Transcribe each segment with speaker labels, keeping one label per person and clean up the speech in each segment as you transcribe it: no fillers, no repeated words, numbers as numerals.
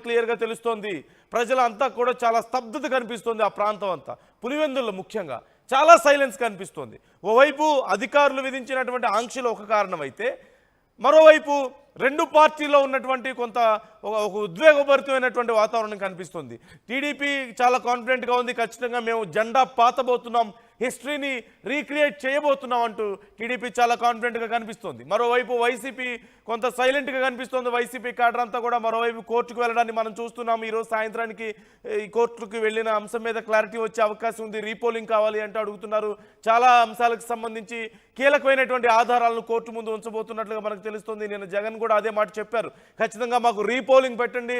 Speaker 1: క్లియర్గా తెలుస్తోంది. ప్రజలంతా కూడా చాలా స్తబ్దత కనిపిస్తోంది. ఆ ప్రాంతం అంతా పులివెందుల్లో ముఖ్యంగా చాలా సైలెన్స్ కనిపిస్తోంది. ఓవైపు అధికారులు విధించినటువంటి ఆంక్షలు ఒక కారణం అయితే, మరోవైపు రెండు పార్టీల్లో ఉన్నటువంటి కొంత ఒక ఉద్వేగభరితమైనటువంటి వాతావరణం కనిపిస్తుంది. టీడీపీ చాలా కాన్ఫిడెంట్గా ఉంది. ఖచ్చితంగా మేము జెండా పాతబోతున్నాం, హిస్టరీని రీక్రియేట్ చేయబోతున్నాం అంటూ టీడీపీ చాలా కాన్ఫిడెంట్గా కనిపిస్తుంది. మరోవైపు వైసీపీ కొంత సైలెంట్గా కనిపిస్తుంది. వైసీపీ క్యాడర్ అంతా కూడా మరోవైపు కోర్టుకు వెళ్ళడాన్ని మనం చూస్తున్నాం. ఈరోజు సాయంత్రానికి ఈ కోర్టుకు వెళ్ళిన అంశం మీద క్లారిటీ వచ్చే అవకాశం ఉంది. రీపోలింగ్ కావాలి అంటూ అడుగుతున్నారు. చాలా అంశాలకు సంబంధించి కీలకమైనటువంటి ఆధారాలను కోర్టు ముందు ఉంచబోతున్నట్లుగా మనకు తెలుస్తుంది. నేను జగన్ కూడా అదే మాట చెప్పారు. ఖచ్చితంగా మాకు రీపోలింగ్ పెట్టండి,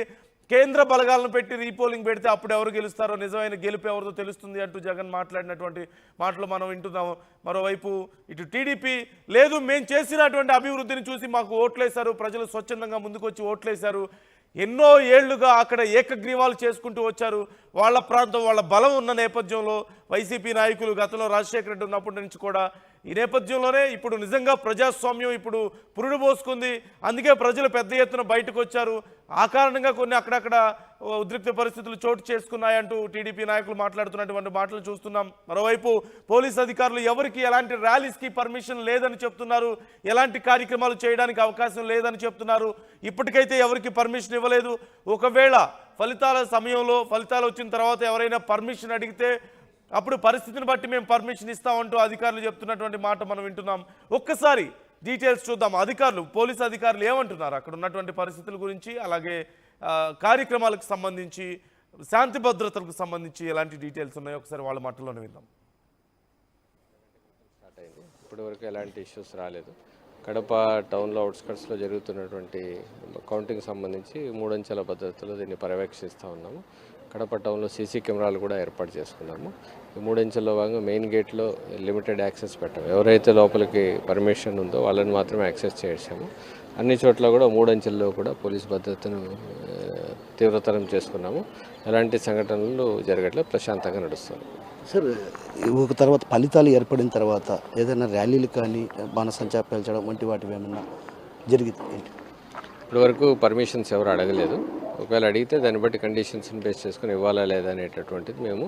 Speaker 1: కేంద్ర బలగాలను పెట్టి రీపోలింగ్ పెడితే అప్పుడు ఎవరు గెలుస్తారో, నిజమైన గెలుపు ఎవరితో తెలుస్తుంది అంటూ జగన్ మాట్లాడినటువంటి మాటలు మనం వింటున్నాము. మరోవైపు ఇటు టీడీపీ లేదు, మేము చేసినటువంటి అభివృద్ధిని చూసి మాకు ఓట్లేశారు, ప్రజలు స్వచ్ఛందంగా ముందుకొచ్చి ఓట్లేశారు, ఎన్నో ఏళ్లుగా అక్కడ ఏకగ్రీవాలు చేసుకుంటూ వచ్చారు, వాళ్ళ ప్రాంతం వాళ్ళ బలం ఉన్న నేపథ్యంలో వైసీపీ నాయకులు గతంలో రాజశేఖర రెడ్డి ఉన్నప్పటి నుంచి కూడా ఈ నేపథ్యంలోనే ఇప్పుడు నిజంగా ప్రజాస్వామ్యం ఇప్పుడు పురుడు పోసుకుంది. అందుకే ప్రజలు పెద్ద ఎత్తున బయటకు వచ్చారు. ఆ కారణంగా కొన్ని అక్కడక్కడ ఉద్రిక్త పరిస్థితులు చోటు చేసుకున్నాయంటూ టీడీపీ నాయకులు మాట్లాడుతున్నటువంటి మాటలు చూస్తున్నాం. మరోవైపు పోలీస్ అధికారులు ఎవరికి ఎలాంటి ర్యాలీస్కి పర్మిషన్ లేదని చెప్తున్నారు, ఎలాంటి కార్యక్రమాలు చేయడానికి అవకాశం లేదని చెప్తున్నారు. ఇప్పటికైతే ఎవరికి పర్మిషన్ ఇవ్వలేదు. ఒకవేళ ఫలితాల సమయంలో ఫలితాలు వచ్చిన తర్వాత ఎవరైనా పర్మిషన్ అడిగితే అప్పుడు పరిస్థితిని బట్టి మేము పర్మిషన్ ఇస్తామంటూ అధికారులు చెప్తున్నటువంటి మాట మనం వింటున్నాం. ఒక్కసారి డీటెయిల్స్ చూద్దాం. అధికారులు, పోలీసు అధికారులు ఏమంటున్నారు అక్కడ ఉన్నటువంటి పరిస్థితుల గురించి, అలాగే కార్యక్రమాలకు సంబంధించి, శాంతి భద్రతలకు సంబంధించి ఎలాంటి డీటెయిల్స్ ఉన్నాయో ఒకసారి వాళ్ళ మాటల్లోనే విందాం.
Speaker 2: ఇప్పటివరకు ఎలాంటి ఇష్యూస్ రాలేదు. కడప టౌన్లో అవుట్స్కట్స్లో జరుగుతున్నటువంటి కౌంటింగ్ సంబంధించి 3 అంచెల పద్ధతిలో దీన్ని పర్యవేక్షిస్తూ ఉన్నాము. కడప టౌన్లో సీసీ కెమెరాలు కూడా ఏర్పాటు చేసుకున్నాము. ఈ 3 అంచెల్లో భాగంగా మెయిన్ గేట్లో లిమిటెడ్ యాక్సెస్ పెట్టాము. ఎవరైతే లోపలికి పర్మిషన్ ఉందో వాళ్ళని మాత్రమే యాక్సెస్ చేసాము. అన్ని చోట్ల కూడా 3 అంచెల్లో కూడా పోలీస్ భద్రతను తీవ్రతరం చేసుకున్నాము. ఎలాంటి సంఘటనలు జరగట్లేదు, ప్రశాంతంగా నడుస్తుంది.
Speaker 3: సార్, ఒక తర్వాత ఫలితాలు ఏర్పడిన తర్వాత ఏదైనా ర్యాలీలు కానీ బాణసంచా పేల్చడం వంటి వాటివి ఏమన్నా జరిగింది ఏంటి?
Speaker 2: ఇప్పటివరకు పర్మిషన్స్ ఎవరు అడగలేదు. ఒకవేళ అడిగితే దాన్ని బట్టి కండిషన్స్ని బేస్ చేసుకుని ఇవ్వాలా లేదా అనేటటువంటిది మేము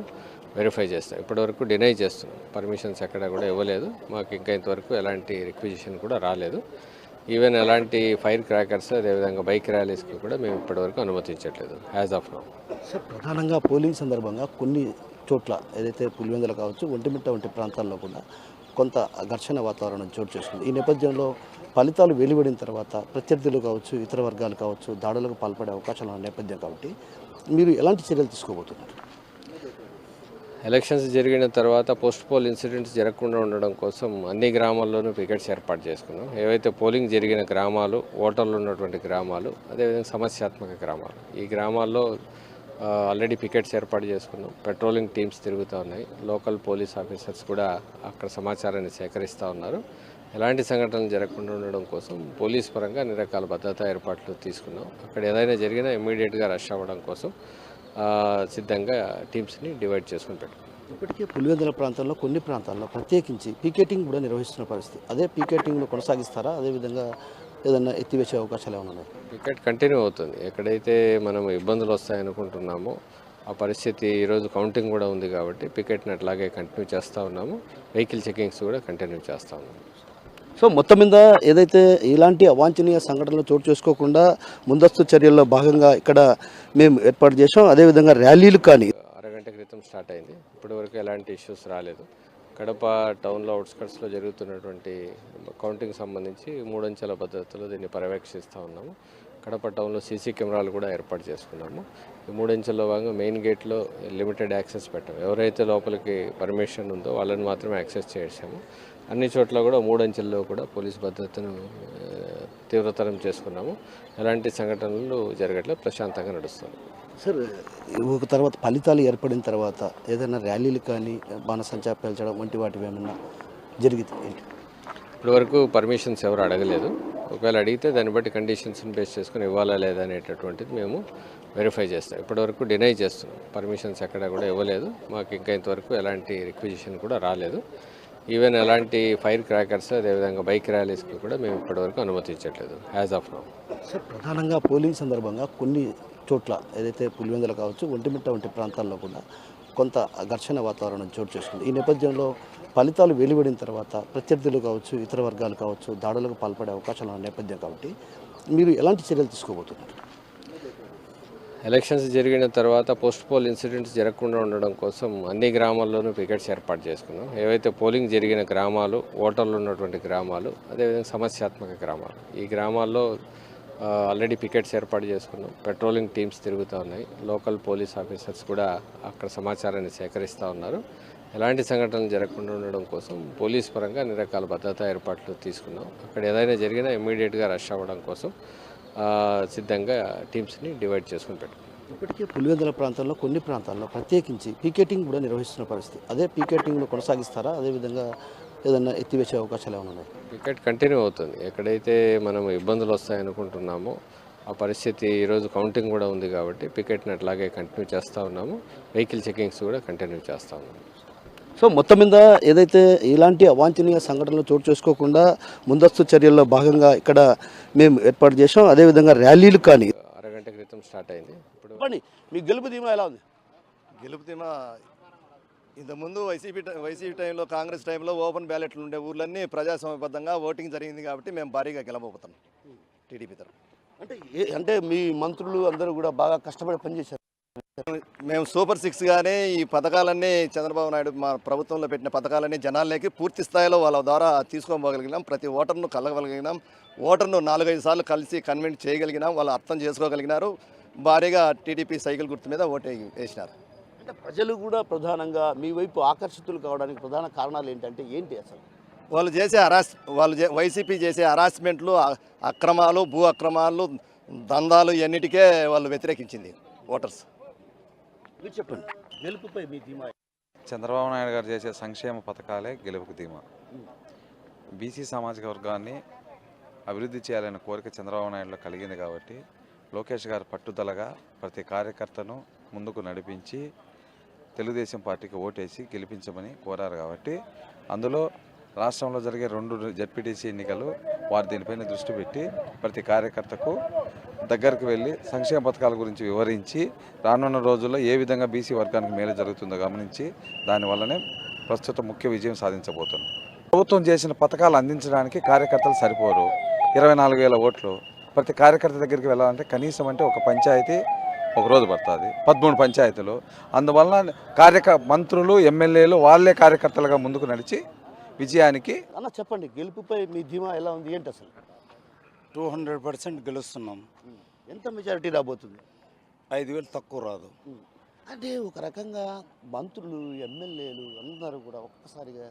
Speaker 2: వెరిఫై చేస్తాం. ఇప్పటివరకు డినై చేస్తున్నాం, పర్మిషన్స్ ఎక్కడ కూడా ఇవ్వలేదు. మాకు ఇంకా ఇంతవరకు ఎలాంటి రిక్విజిషన్ కూడా రాలేదు. ఈవెన్ ఎలాంటి ఫైర్ క్రాకర్స్ అదేవిధంగా బైక్ ర్యాలీస్కి కూడా మేము ఇప్పటివరకు అనుమతించట్లేదు యాజ్ ఆఫ్ నౌ.
Speaker 3: సార్, ప్రధానంగా పోలింగ్ సందర్భంగా కొన్ని చోట్ల ఏదైతే పులివెందులు కావచ్చు, ఒంటిమిట్ట వంటి ప్రాంతాల్లో కూడా కొంత ఘర్షణ వాతావరణం చోటు చేసుకుంది. ఈ నేపథ్యంలో ఫలితాలు వెలువడిన తర్వాత ప్రత్యర్థులు కావచ్చు, ఇతర వర్గాలు కావచ్చు, దాడులకు పాల్పడే అవకాశాలు ఉన్న నేపథ్యం కాబట్టి మీరు ఎలాంటి చర్యలు తీసుకోబోతున్నారు?
Speaker 2: ఎలక్షన్స్ జరిగిన తర్వాత పోస్ట్ పోల్ ఇన్సిడెంట్స్ జరగకుండా ఉండడం కోసం అన్ని గ్రామాల్లోనూ పికెట్స్ ఏర్పాటు చేసుకున్నాం. ఏవైతే పోలింగ్ జరిగిన గ్రామాలు, ఓటర్లు ఉన్నటువంటి గ్రామాలు, అదేవిధంగా సమస్యాత్మక గ్రామాలు, ఈ గ్రామాల్లో ఆల్రెడీ పికెట్స్ ఏర్పాటు చేసుకున్నాం. పెట్రోలింగ్ టీమ్స్ తిరుగుతూ ఉన్నాయి. లోకల్ పోలీస్ ఆఫీసర్స్ కూడా అక్కడ సమాచారాన్ని సేకరిస్తూ ఉన్నారు. ఎలాంటి సంఘటనలు జరగకుండా ఉండడం కోసం పోలీస్ పరంగా అన్ని రకాల భద్రతా ఏర్పాట్లు తీసుకున్నాం. అక్కడ ఏదైనా జరిగినా ఇమ్మీడియట్గా రష్ అవ్వడం కోసం సిద్ధంగా టీమ్స్ని డివైడ్ చేసుకుని పెట్టుకున్నాం.
Speaker 3: ఇప్పటికే పులివెందుల ప్రాంతంలో కొన్ని ప్రాంతాల్లో ప్రత్యేకించి పీకెటింగ్ కూడా నిర్వహిస్తున్న పరిస్థితి. అదే పీకెటింగ్ను కొనసాగిస్తారా? అదేవిధంగా ఏదైనా ఎత్తివేసే అవకాశాలు ఏమైనా ఉన్నాయి?
Speaker 2: పికెట్ కంటిన్యూ అవుతుంది. ఎక్కడైతే మనం ఇబ్బందులు వస్తాయనుకుంటున్నామో ఆ పరిస్థితి ఈరోజు కౌంటింగ్ కూడా ఉంది కాబట్టి పికెట్ని అట్లాగే కంటిన్యూ చేస్తూ ఉన్నాము. వెహికల్ చెకింగ్స్ కూడా కంటిన్యూ చేస్తూ ఉన్నాము.
Speaker 3: సో మొత్తం మీద ఏదైతే ఇలాంటి అవాంఛనీయ సంఘటనలు చోటు చేసుకోకుండా ముందస్తు చర్యల్లో భాగంగా ఇక్కడ మేము ఏర్పాటు చేసాం. అదేవిధంగా ర్యాలీలు కానీ
Speaker 2: అరగంట క్రితం స్టార్ట్ అయింది. ఇప్పటివరకు ఎలాంటి ఇష్యూస్ రాలేదు. కడప టౌన్లో అవుట్స్కట్స్లో జరుగుతున్నటువంటి కౌంటింగ్ సంబంధించి 3 అంచెల పద్ధతిలో దీన్ని పర్యవేక్షిస్తూ ఉన్నాము. కడప టౌన్లో సీసీ కెమెరాలు కూడా ఏర్పాటు చేసుకున్నాము. ఈ 3 అంచెల్లో భాగంగా మెయిన్ గేట్లో లిమిటెడ్ యాక్సెస్ పెట్టాము. ఎవరైతే లోపలికి పర్మిషన్ ఉందో వాళ్ళని మాత్రమే యాక్సెస్ చేసాము. అన్ని చోట్ల కూడా 3 అంచెల్లో కూడా పోలీస్ భద్రతను తీవ్రతరం చేసుకున్నాము. ఎలాంటి సంఘటనలు జరగట్లేదు, ప్రశాంతంగా నడుస్తుంది.
Speaker 3: సార్, ఒక తర్వాత ఫలితాలు ఏర్పడిన తర్వాత ఏదైనా ర్యాలీలు కానీ బాణసంచా పేల్చడం వంటి వాటివి ఏమన్నా జరిగింది ఏంటి?
Speaker 2: ఇప్పటివరకు పర్మిషన్స్ ఎవరు అడగలేదు. ఒకవేళ అడిగితే దాన్ని బట్టి కండిషన్స్ని బేస్ చేసుకుని ఇవ్వాలా లేదా అనేటటువంటిది మేము వెరిఫై చేస్తాం. ఇప్పటివరకు డినై చేస్తున్నాం, పర్మిషన్స్ ఎక్కడ కూడా ఇవ్వలేదు. మాకు ఇంకా ఇంతవరకు ఎలాంటి రిక్విజిషన్ కూడా రాలేదు. ఈవెన్ ఎలాంటి ఫైర్ క్రాకర్స్ అదేవిధంగా బైక్ ర్యాలీస్కి కూడా మేము ఇప్పటివరకు అనుమతించట్లేదు యాజ్ ఆఫ్ నౌ.
Speaker 3: సార్, ప్రధానంగా పోలింగ్ సందర్భంగా కొన్ని చోట్ల ఏదైతే పులివెందులు కావచ్చు ఒంటిమిట్ట వంటి ప్రాంతాల్లో కూడా కొంత ఘర్షణ వాతావరణం చోటు చేసుకుంది. ఈ నేపథ్యంలో ఫలితాలు వెలువడిన తర్వాత ప్రత్యర్థులు కావచ్చు ఇతర వర్గాలు కావచ్చు దాడులకు పాల్పడే అవకాశాలు ఉన్న నేపథ్యం కాబట్టి మీరు ఎలాంటి చర్యలు తీసుకోబోతున్నారు?
Speaker 2: ఎలక్షన్స్ జరిగిన తర్వాత పోస్ట్ పోల్ ఇన్సిడెంట్స్ జరగకుండా ఉండడం కోసం అన్ని గ్రామాల్లోనూ పికెట్స్ ఏర్పాటు చేసుకున్నాం. ఏవైతే పోలింగ్ జరిగిన గ్రామాలు, ఓటర్లు ఉన్నటువంటి గ్రామాలు, అదేవిధంగా సమస్యాత్మక గ్రామాలు, ఈ గ్రామాల్లో ఆల్రెడీ పికెట్స్ ఏర్పాటు చేసుకున్నాం. పెట్రోలింగ్ టీమ్స్ తిరుగుతూ ఉన్నాయి. లోకల్ పోలీస్ ఆఫీసర్స్ కూడా అక్కడ సమాచారాన్ని సేకరిస్తూ ఉన్నారు. ఎలాంటి సంఘటనలు జరగకుండా ఉండడం కోసం పోలీస్ పరంగా అన్ని రకాల భద్రతా ఏర్పాట్లు తీసుకున్నాం. అక్కడ ఏదైనా జరిగినా ఇమ్మీడియట్గా రష్ అవ్వడం కోసం సిద్ధంగా టీమ్స్ని డివైడ్ చేసుకుని పెట్టుకున్నాం.
Speaker 3: ఇప్పటికే పులివెందుల ప్రాంతంలో కొన్ని ప్రాంతాల్లో ప్రత్యేకించి పీకెటింగ్ కూడా నిర్వహిస్తున్న పరిస్థితి. అదే పీకెటింగ్ను కొనసాగిస్తారా? అదేవిధంగా ఏదైనా ఎత్తివేసే అవకాశాలు ఏమైనా ఉన్నాయి?
Speaker 2: పికెట్ కంటిన్యూ అవుతుంది. ఎక్కడైతే మనం ఇబ్బందులు వస్తాయనుకుంటున్నామో ఆ పరిస్థితి ఈరోజు కౌంటింగ్ కూడా ఉంది కాబట్టి పికెట్ని అట్లాగే కంటిన్యూ చేస్తూ ఉన్నాము. వెహికల్ చెకింగ్స్ కూడా కంటిన్యూ చేస్తూ ఉన్నాము.
Speaker 3: సో మొత్తం మీద ఏదైతే ఇలాంటి అవాంఛనీయ సంఘటనలు చోటు చేసుకోకుండా ముందస్తు చర్యల్లో భాగంగా ఇక్కడ మేము ఏర్పాటు చేసాం. అదేవిధంగా ర్యాలీలు కానీ
Speaker 2: అరగంట క్రితం స్టార్ట్ అయింది. ఇప్పుడు
Speaker 3: చెప్పండి, మీ గెలుపు ధీమా ఎలా ఉంది?
Speaker 4: గెలుపు ధీమా ఇంతకుముందు వైసీపీ టైంలో, కాంగ్రెస్ టైంలో ఓపెన్ బ్యాలెట్లు ఉండే ఊర్లన్నీ ప్రజాస్వామ్యబద్ధంగా ఓటింగ్ జరిగింది కాబట్టి మేము భారీగా గెలవబోతున్నాం టీడీపీ తరఫున.
Speaker 3: అంటే మీ మంత్రులు అందరూ కూడా బాగా కష్టపడి పనిచేశారు.
Speaker 4: మేము సూపర్ సిక్స్ గానే ఈ పథకాలన్నీ చంద్రబాబు నాయుడు మా ప్రభుత్వంలో పెట్టిన పథకాలన్నీ జనాల్లోకి పూర్తి స్థాయిలో వాళ్ళ ద్వారా తీసుకోగలిగినాం. ప్రతి ఓటర్ను కలగగలిగినాం. ఓటర్ను 4-5 సార్లు కలిసి కన్విన్స్ చేయగలిగినాం. వాళ్ళు అర్థం చేసుకోగలిగినారు. భారీగా టీడీపీ సైకిల్ గుర్తు మీద ఓటు వేసినారు.
Speaker 3: అంటే ప్రజలు కూడా ప్రధానంగా మీ వైపు ఆకర్షితులు కావడానికి ప్రధాన కారణాలు ఏంటంటే ఏంటి అసలు?
Speaker 4: వాళ్ళు చేసే వైసీపీ చేసే హరాస్మెంట్లు, అక్రమాలు, భూ అక్రమాలు, దందాలు ఇవన్నిటికే వాళ్ళు వ్యతిరేకించింది ఓటర్స్.
Speaker 3: మీరు చెప్పండి, గెలుపుపై మీ ధీమా?
Speaker 5: చంద్రబాబు నాయుడు గారు చేసే సంక్షేమ పథకాలే గెలుపుకు ధీమా. బీసీ సామాజిక వర్గాన్ని అభివృద్ధి చేయాలనే కోరిక చంద్రబాబు నాయుడులో కలిగింది కాబట్టి లోకేష్ గారు పట్టుదలగా ప్రతి కార్యకర్తను ముందుకు నడిపించి తెలుగుదేశం పార్టీకి ఓటేసి గెలిపించమని కోరారు కాబట్టి అందులో రాష్ట్రంలో జరిగే 2 జడ్పీటీసీ ఎన్నికలు వారు దీనిపైన దృష్టి పెట్టి ప్రతి కార్యకర్తకు దగ్గరికి వెళ్ళి సంక్షేమ పథకాల గురించి వివరించి రానున్న రోజుల్లో ఏ విధంగా బీసీ వర్గానికి మేలు జరుగుతుందో గమనించి దానివల్లనే ప్రస్తుతం ముఖ్య విజయం సాధించబోతున్నాం. ప్రభుత్వం చేసిన పథకాలు అందించడానికి కార్యకర్తలు సరిపోరు. 24,000 ఓట్లు ప్రతి కార్యకర్త దగ్గరికి వెళ్ళాలంటే కనీసం అంటే ఒక పంచాయతీ ఒక రోజు పడుతుంది, 13 పంచాయతీలు. అందువల్ల మంత్రులు, ఎమ్మెల్యేలు వాళ్ళే కార్యకర్తలుగా ముందుకు నడిచి విజయానికి.
Speaker 3: అన్న చెప్పండి, గెలుపుపై మీ ధీమా ఎలా ఉంది ఏంటి అసలు?
Speaker 6: 200% గెలుస్తున్నాం.
Speaker 3: ఎంత మెజారిటీ రాబోతుంది?
Speaker 6: 5,000 తక్కువ రాదు.
Speaker 3: అంటే ఒక రకంగా మంత్రులు, ఎమ్మెల్యేలు అందరూ కూడా ఒక్కసారిగా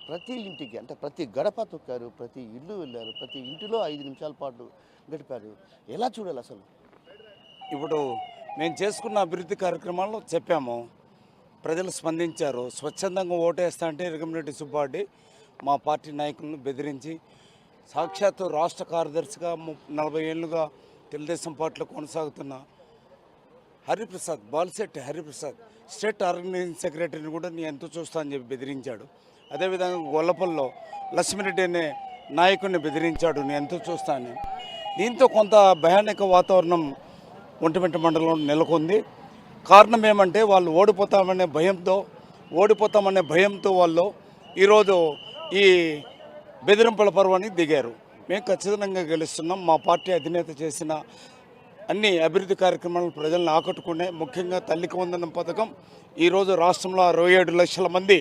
Speaker 3: ప్రతి ఇంటికి అంటే ప్రతి గడప తొక్కారు, ప్రతి ఇల్లు వెళ్ళారు, ప్రతి ఇంటిలో 5 నిమిషాల పాటు గడిపారు. ఎలా చూడాలి అసలు?
Speaker 6: ఇప్పుడు మేము చేసుకున్న అభివృద్ధి కార్యక్రమాల్లో చెప్పాము, ప్రజలు స్పందించారు. స్వచ్ఛందంగా ఓటేస్తా అంటే ఇరగంరెడ్డి సుబ్బారెడ్డి మా పార్టీ నాయకులను బెదిరించి సాక్షాత్తు రాష్ట్ర కార్యదర్శిగా 40 ఏళ్ళుగా తెలుగుదేశం పార్టీలో కొనసాగుతున్న హరిప్రసాద్, బాలిశెట్టి హరిప్రసాద్ స్టేట్ ఆర్గనైజింగ్ సెక్రటరీని కూడా నేను ఎంతో చూస్తా అని చెప్పి బెదిరించాడు. అదేవిధంగా గొల్లపల్లిలో లక్ష్మిరెడ్డి అనే నాయకుడిని బెదిరించాడు, నేను ఎంతో చూస్తా అని. దీంతో కొంత భయానక వాతావరణం ఒంటిమిట్ట మండలంలో నెలకొంది. కారణం ఏమంటే వాళ్ళు ఓడిపోతామనే భయంతో వాళ్ళు ఈరోజు ఈ బెదిరింపుల పర్వానికి దిగారు. మేము ఖచ్చితంగా గెలుస్తున్నాం. మా పార్టీ అధినేత చేసిన అన్ని అభివృద్ధి కార్యక్రమాలను ప్రజలను ఆకట్టుకునే, ముఖ్యంగా తల్లికి వందనం పథకం ఈరోజు రాష్ట్రంలో 67 లక్షల మంది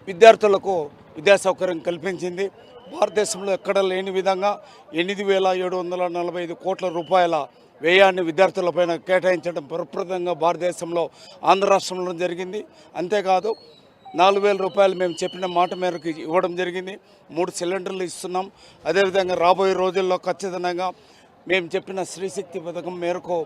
Speaker 6: విద్యార్థులకు విద్యా సౌకర్యం కల్పించింది. భారతదేశంలో ఎక్కడ లేని విధంగా 8,745 కోట్ల రూపాయల వ్యయాన్ని విద్యార్థులపైన కేటాయించడం ప్రప్రదంగా భారతదేశంలో ఆంధ్ర రాష్ట్రంలో జరిగింది. అంతేకాదు 4,000 రూపాయలు మేము చెప్పిన మాట మేరకు ఇవ్వడం జరిగింది. 3 సిలిండర్లు ఇస్తున్నాం. అదేవిధంగా రాబోయే రోజుల్లో ఖచ్చితంగా మేము చెప్పిన శ్రీశక్తి పథకం మేరకు